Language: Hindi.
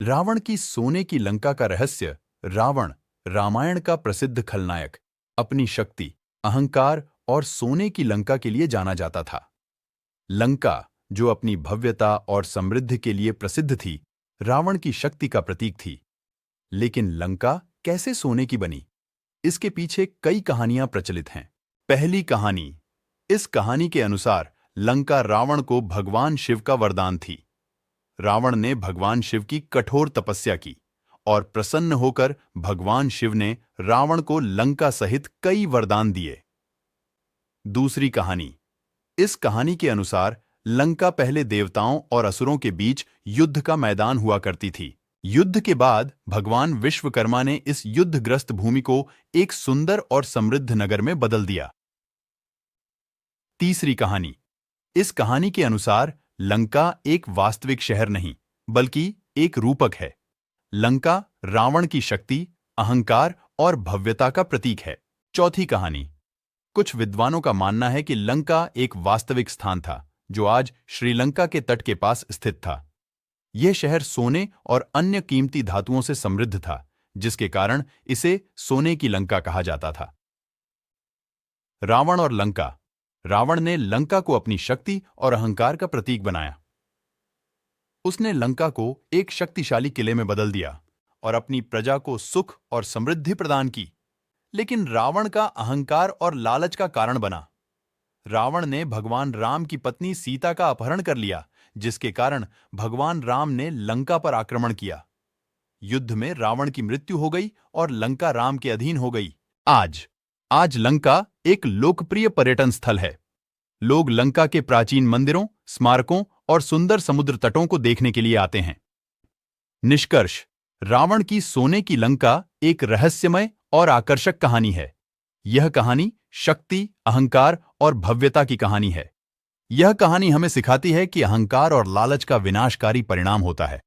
रावण की सोने की लंका का रहस्य। रावण रामायण का प्रसिद्ध खलनायक अपनी शक्ति, अहंकार और सोने की लंका के लिए जाना जाता था। लंका, जो अपनी भव्यता और समृद्धि के लिए प्रसिद्ध थी, रावण की शक्ति का प्रतीक थी। लेकिन लंका कैसे सोने की बनी? इसके पीछे कई कहानियां प्रचलित हैं। पहली कहानी। इस कहानी के अनुसार लंका रावण को भगवान शिव का वरदान थी। रावण ने भगवान शिव की कठोर तपस्या की और प्रसन्न होकर भगवान शिव ने रावण को लंका सहित कई वरदान दिए। दूसरी कहानी। इस कहानी के अनुसार लंका पहले देवताओं और असुरों के बीच युद्ध का मैदान हुआ करती थी। युद्ध के बाद भगवान विश्वकर्मा ने इस युद्धग्रस्त भूमि को एक सुंदर और समृद्ध नगर में बदल दिया। तीसरी कहानी। इस कहानी के अनुसार लंका एक वास्तविक शहर नहीं, बल्कि एक रूपक है। लंका रावण की शक्ति, अहंकार और भव्यता का प्रतीक है। चौथी कहानी। कुछ विद्वानों का मानना है कि लंका एक वास्तविक स्थान था, जो आज श्रीलंका के तट के पास स्थित था। यह शहर सोने और अन्य कीमती धातुओं से समृद्ध था, जिसके कारण इसे सोने की लंका कहा जाता था। रावण और लंका। रावण ने लंका को अपनी शक्ति और अहंकार का प्रतीक बनाया। उसने लंका को एक शक्तिशाली किले में बदल दिया और अपनी प्रजा को सुख और समृद्धि प्रदान की। लेकिन रावण का अहंकार और लालच का कारण बना। रावण ने भगवान राम की पत्नी सीता का अपहरण कर लिया, जिसके कारण भगवान राम ने लंका पर आक्रमण किया। युद्ध में रावण की मृत्यु हो गई और लंका राम के अधीन हो गई। आज लंका एक लोकप्रिय पर्यटन स्थल है। लोग लंका के प्राचीन मंदिरों, स्मारकों और सुंदर समुद्र तटों को देखने के लिए आते हैं। निष्कर्ष। रावण की सोने की लंका एक रहस्यमय और आकर्षक कहानी है। यह कहानी शक्ति, अहंकार और भव्यता की कहानी है। यह कहानी हमें सिखाती है कि अहंकार और लालच का विनाशकारी परिणाम होता है।